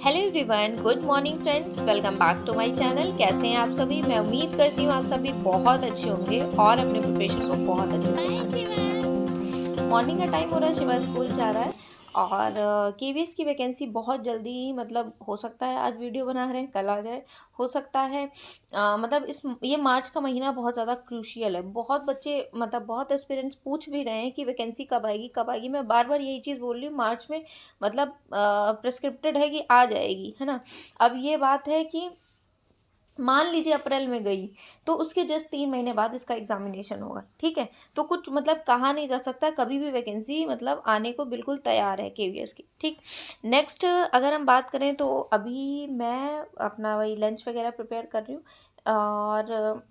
Hello everyone, good morning friends, welcome back to my channel. कैसे हैं आप सभी? मैं उम्मीद करती हूँ आप सभी बहुत अच्छे होंगे और अपने प्रिपरेशन को बहुत अच्छे से कर रहे हैं। मॉर्निंग का टाइम हो रहा है, शिवा स्कूल जा रहा है और केवीएस की वैकेंसी बहुत जल्दी ही मतलब हो सकता है आज वीडियो बना रहे हैं, कल आ जाए, हो सकता है मतलब ये मार्च का महीना बहुत ज़्यादा क्रूशियल है। बहुत बच्चे मतलब बहुत एस्पिरेंट्स पूछ भी रहे हैं कि वैकेंसी कब आएगी कब आएगी। मैं बार बार यही चीज़ बोल रही हूँ, मार्च में मतलब प्रिस्क्रिप्टेड है कि आ जाएगी, है ना। अब ये बात है कि मान लीजिए अप्रैल में गई तो उसके जस्ट 3 महीने बाद इसका एग्जामिनेशन होगा, ठीक है। तो कुछ मतलब कहा नहीं जा सकता, कभी भी वैकेंसी मतलब आने को बिल्कुल तैयार है केवीएस की, ठीक। नेक्स्ट अगर हम बात करें तो अभी मैं अपना वही लंच वगैरह प्रिपेयर कर रही हूँ और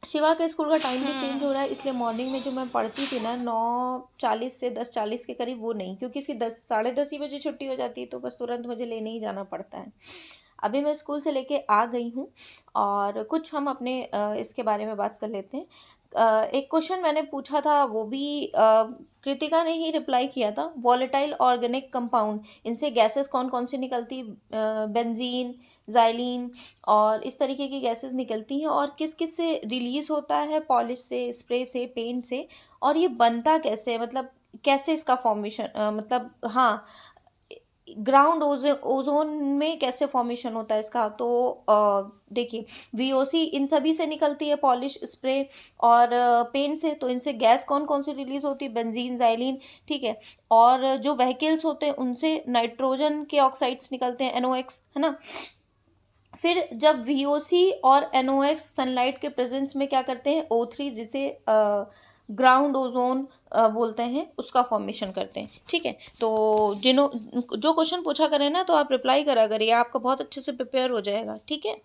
शिवा के स्कूल का टाइम भी चेंज हो रहा है, इसलिए मॉर्निंग में जो मैं पढ़ती थी ना 9:40 से 10:40 के करीब, वो नहीं, क्योंकि इसकी 10 साढ़े 10 ही बजे छुट्टी हो जाती है, तो बस तुरंत मुझे लेने ही जाना पड़ता है। अभी मैं स्कूल से लेके आ गई हूँ और कुछ हम अपने इसके बारे में बात कर लेते हैं। एक क्वेश्चन मैंने पूछा था, वो भी कृतिका ने ही रिप्लाई किया था। वॉलेटाइल ऑर्गेनिक कंपाउंड, इनसे गैसेस कौन कौन सी निकलती? बेंजीन, जाइलिन और इस तरीके की गैसेस निकलती हैं, और किस किस से रिलीज होता है? पॉलिश से, स्प्रे से, पेंट से। और ये बनता कैसे है, मतलब कैसे इसका फॉर्मेशन मतलब हाँ, ग्राउंड ओजोन में कैसे फॉर्मेशन होता है इसका? तो देखिए, वीओसी इन सभी से निकलती है, पॉलिश, स्प्रे और पेंट से। तो इनसे गैस कौन कौन सी रिलीज होती है? बेंजीन, जाइलिन, ठीक है। और जो व्हीकल्स होते हैं उनसे नाइट्रोजन के ऑक्साइड्स निकलते हैं, एनओएक्स, है ना। फिर जब वीओसी और एनओएक्स सनलाइट के प्रेजेंस में क्या करते हैं? O3, जिसे ग्राउंड ओजोन बोलते हैं, उसका फॉर्मेशन करते हैं, ठीक है। तो जिन्हों जो क्वेश्चन पूछा करें ना, तो आप रिप्लाई करा करिए, आपका बहुत अच्छे से प्रिपेयर हो जाएगा, ठीक है।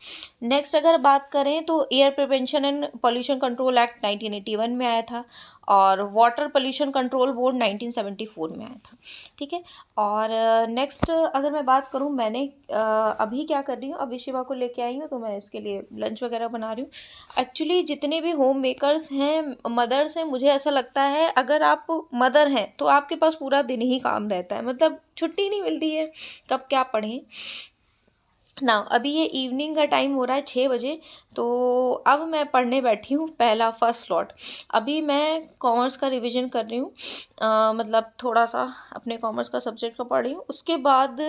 नेक्स्ट अगर बात करें तो air prevention and pollution control act 1981 में आया था और वाटर पोल्यूशन कंट्रोल बोर्ड 1974 में आया था, ठीक है। और नेक्स्ट अगर मैं बात करूं, मैंने अभी क्या कर रही हूँ, अभी शिवा को लेके आई हूँ, तो मैं इसके लिए लंच वगैरह बना रही हूँ। एक्चुअली जितने भी होम मेकर्स हैं, मदर्स हैं, मुझे ऐसा लगता है अगर आप मदर हैं तो आपके पास पूरा दिन ही काम रहता है, मतलब छुट्टी नहीं मिलती है, कब क्या पढ़ें ना। अभी ये इवनिंग का टाइम हो रहा है 6 बजे, तो अब मैं पढ़ने बैठी हूँ पहला फर्स्ट स्लॉट। अभी मैं कॉमर्स का रिवीजन कर रही हूँ, मतलब थोड़ा सा अपने कॉमर्स का सब्जेक्ट का पढ़ रही हूँ। उसके बाद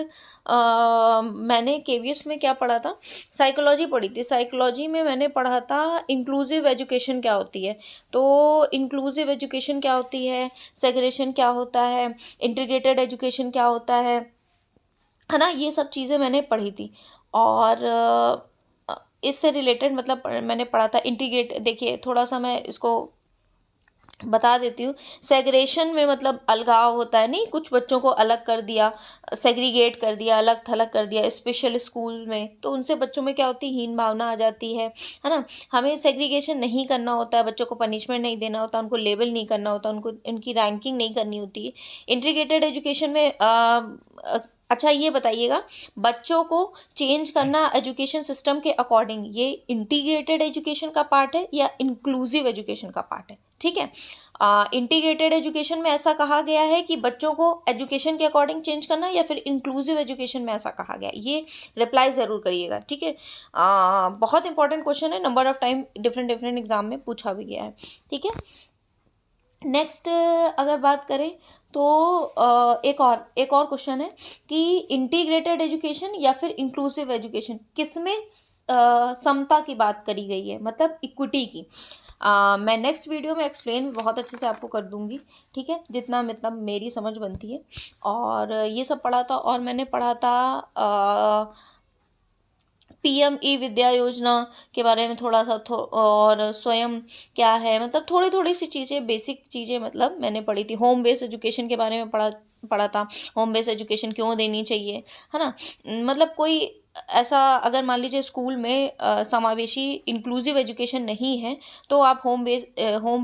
मैंने केवीएस में क्या पढ़ा था? साइकोलॉजी पढ़ी थी। साइकोलॉजी में मैंने पढ़ा था इंक्लूसिव एजुकेशन क्या होती है। तो इंक्लूसिव एजुकेशन क्या होती है, सेग्रेगेशन क्या होता है, इंटीग्रेटेड एजुकेशन क्या होता है ना, ये सब चीज़ें मैंने पढ़ी थी। और इससे रिलेटेड मतलब मैंने पढ़ा था इंटीग्रेट। देखिए थोड़ा सा मैं इसको बता देती हूँ। सेग्रेगेशन में मतलब अलगाव होता है, नहीं, कुछ बच्चों को अलग कर दिया, सेग्रीगेट कर दिया, अलग थलग कर दिया स्पेशल स्कूल में, तो उनसे बच्चों में क्या होती है? हीन भावना आ जाती है ना। हमें सेग्रीगेशन नहीं करना होता है, बच्चों को पनिशमेंट नहीं देना होता, उनको लेबल नहीं करना होता, उनको उनकी रैंकिंग नहीं करनी होती है। इंटीग्रेटेड एजुकेशन में अच्छा ये बताइएगा, बच्चों को चेंज करना एजुकेशन सिस्टम के अकॉर्डिंग, ये इंटीग्रेटेड एजुकेशन का पार्ट है या इंक्लूसिव एजुकेशन का पार्ट है? ठीक है। इंटीग्रेटेड एजुकेशन में ऐसा कहा गया है कि बच्चों को एजुकेशन के अकॉर्डिंग चेंज करना, या फिर इंक्लूसिव एजुकेशन में ऐसा कहा गया? ये रिप्लाई ज़रूर करिएगा, ठीक है। बहुत इंपॉर्टेंट क्वेश्चन है, number of time different different exam में पूछा भी गया है, ठीक है। नेक्स्ट अगर बात करें तो एक और क्वेश्चन है कि इंटीग्रेटेड एजुकेशन या फिर इंक्लूसिव एजुकेशन, किसमें समता की बात करी गई है, मतलब इक्विटी की? मैं नेक्स्ट वीडियो में एक्सप्लेन बहुत अच्छे से आपको कर दूंगी, ठीक है, जितना मतलब मेरी समझ बनती है। और ये सब पढ़ा था, और मैंने पढ़ा था पीएम ई विद्या योजना के बारे में थोड़ा सा और स्वयं क्या है, मतलब थोड़ी थोड़ी सी चीज़ें, बेसिक चीज़ें मतलब मैंने पढ़ी थी। होम बेस्ड एजुकेशन के बारे में पढ़ा पढ़ा था, होम बेस्ड एजुकेशन क्यों देनी चाहिए, है ना। मतलब कोई ऐसा अगर मान लीजिए स्कूल में समावेशी इंक्लूसिव एजुकेशन नहीं है, तो आप होम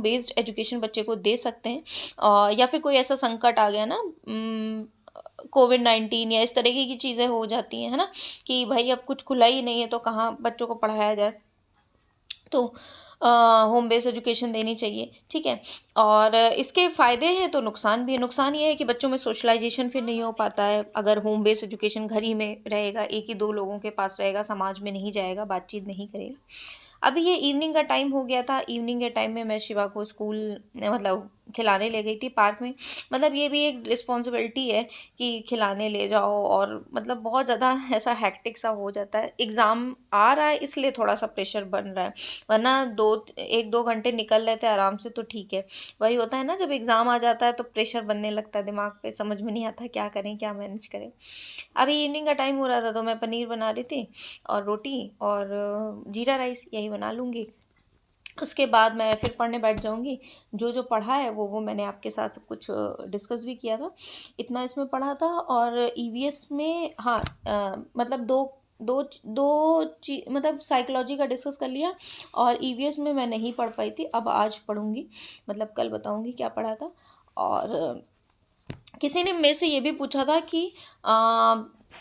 बेस्ड एजुकेशन बच्चे को दे सकते हैं। या फिर कोई ऐसा संकट आ गया ना, कोविड-19 या इस तरीके की चीज़ें हो जाती हैं, है ना, कि भाई अब कुछ खुला ही नहीं है तो कहाँ बच्चों को पढ़ाया जाए। तो होम बेस्ड एजुकेशन देनी चाहिए, ठीक है। और इसके फ़ायदे हैं तो नुकसान भी है। नुकसान ये है कि बच्चों में सोशलाइजेशन फिर नहीं हो पाता है, अगर होम बेस्ड एजुकेशन घर ही में रहेगा, एक ही दो लोगों के पास रहेगा, समाज में नहीं जाएगा, बातचीत नहीं करेगा। अभी ये इवनिंग का टाइम हो गया था, इवनिंग के टाइम में मैं शिवा को स्कूल मतलब खिलाने ले गई थी पार्क में। मतलब ये भी एक रिस्पॉन्सिबिलिटी है कि खिलाने ले जाओ, और मतलब बहुत ज़्यादा ऐसा हेक्टिक सा हो जाता है। एग्ज़ाम आ रहा है इसलिए थोड़ा सा प्रेशर बन रहा है, वरना 1-2 घंटे निकल लेते आराम से तो ठीक है। वही होता है ना, जब एग्ज़ाम आ जाता है तो प्रेशर बनने लगता है दिमाग पे, समझ में नहीं आता क्या करें, क्या मैनेज करें। अभी इवनिंग का टाइम हो रहा था तो मैं पनीर बना रही थी और रोटी और जीरा राइस यही बना लूँगी। उसके बाद मैं फिर पढ़ने बैठ जाऊँगी। जो जो पढ़ा है वो मैंने आपके साथ सब कुछ डिस्कस भी किया था। इतना इसमें पढ़ा था, और ईवीएस में हाँ मतलब मतलब साइकोलॉजी का डिस्कस कर लिया, और ईवीएस में मैं नहीं पढ़ पाई थी, अब आज पढ़ूँगी, मतलब कल बताऊँगी क्या पढ़ा था। और किसी ने मेरे से ये भी पूछा था कि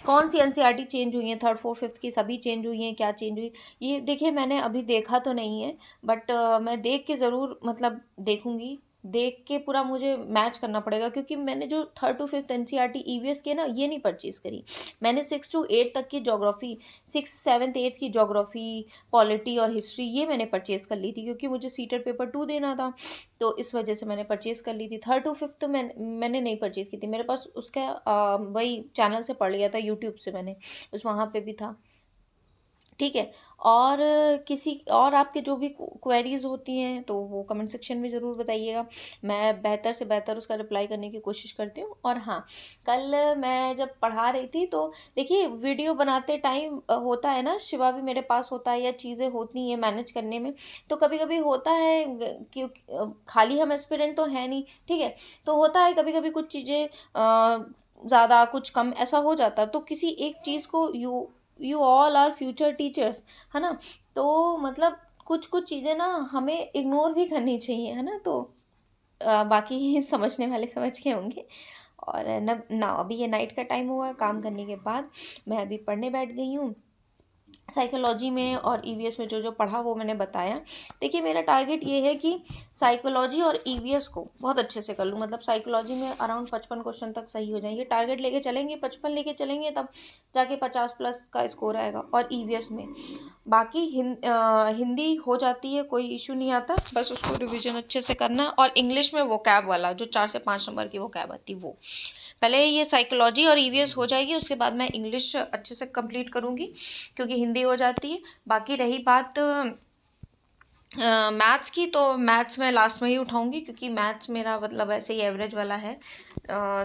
कौन सी एनसीईआरटी चेंज हुई है, 3rd 4th 5th की सभी चेंज हुई हैं, क्या चेंज हुई। ये देखिए मैंने अभी देखा तो नहीं है, बट मैं देख के ज़रूर मतलब देखूंगी, देख के पूरा मुझे मैच करना पड़ेगा, क्योंकि मैंने जो 3rd to 5th NCERT EVS के ना ये नहीं परचेज़ करी। मैंने 6 to 8 तक की जोग्राफ़ी, 6 7th 8th की जोग्राफ़ी, पॉलिटी और हिस्ट्री ये मैंने परचेज़ कर ली थी, क्योंकि मुझे सीटेट पेपर 2 देना था, तो इस वजह से मैंने परचेज़ कर ली थी। 3rd to 5th तो मैंने नहीं परचेज़ की थी, मेरे पास उसका वही चैनल से पढ़ लिया था, यूट्यूब से मैंने, उस वहाँ पे भी था, ठीक है। और किसी और आपके जो भी क्वेरीज़ होती हैं तो वो कमेंट सेक्शन में ज़रूर बताइएगा, मैं बेहतर से बेहतर उसका रिप्लाई करने की कोशिश करती हूँ। और हाँ, कल मैं जब पढ़ा रही थी तो देखिए वीडियो बनाते टाइम होता है ना, शिवा भी मेरे पास होता है या चीज़ें होती हैं मैनेज करने में, तो कभी कभी होता है क्योंकि खाली हम एस्पिरेंट तो है नहीं, ठीक है। तो होता है कभी कभी कुछ चीज़ें ज़्यादा कुछ कम ऐसा हो जाता है, तो किसी एक चीज़ को you all are future teachers, है ना। तो मतलब कुछ कुछ चीज़ें ना हमें इग्नोर भी करनी चाहिए, है ना। तो बाकी समझने वाले समझ के होंगे। और न ना अभी ये नाइट का टाइम हुआ है, काम करने के बाद मैं अभी पढ़ने बैठ गई हूँ। साइकोलॉजी में और ईवीएस में जो जो पढ़ा वो मैंने बताया। देखिए मेरा टारगेट ये है कि साइकोलॉजी और ईवीएस को बहुत अच्छे से कर लूँ, मतलब साइकोलॉजी में अराउंड 55 क्वेश्चन तक सही हो जाएंगे, टारगेट लेके चलेंगे, 55 लेके चलेंगे तब जाके 50+ का स्कोर आएगा। और ईवीएस में बाकी हिंदी हो जाती है, कोई इशू नहीं आता, बस उसको रिविजन अच्छे से करना। और इंग्लिश में वोकैब वाला जो 4 से 5 नंबर की वोकैब आती वो पहले, ये साइकोलॉजी और ईवीएस हो जाएगी, उसके बाद मैं इंग्लिश अच्छे से कंप्लीट करूँगी, क्योंकि हिंदी हो जाती है। बाकी रही बात मैथ्स की, तो मैथ्स मैं लास्ट में ही उठाऊंगी, क्योंकि मैथ्स मेरा मतलब ऐसे ही एवरेज वाला है।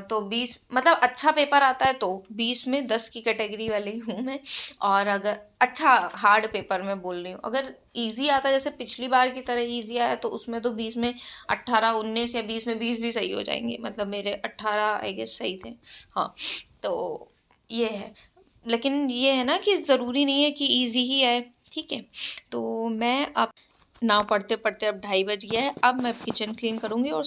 तो 20 मतलब अच्छा पेपर आता है तो 20 में 10 की कैटेगरी वाली हूँ मैं। और अगर अच्छा हार्ड पेपर मैं बोल रही हूँ, अगर इजी आता है जैसे पिछली बार की तरह इजी आया, तो उसमें तो 20 में 18 19 या 20 में 20 भी सही हो जाएंगे, मतलब मेरे 18 आई गेस सही थे। हाँ, तो ये है, लेकिन ये है ना कि ज़रूरी नहीं है कि इजी ही आए, ठीक है। तो मैं अब ना पढ़ते पढ़ते अब 2:30 बज गया है, अब मैं किचन क्लीन करूँगी और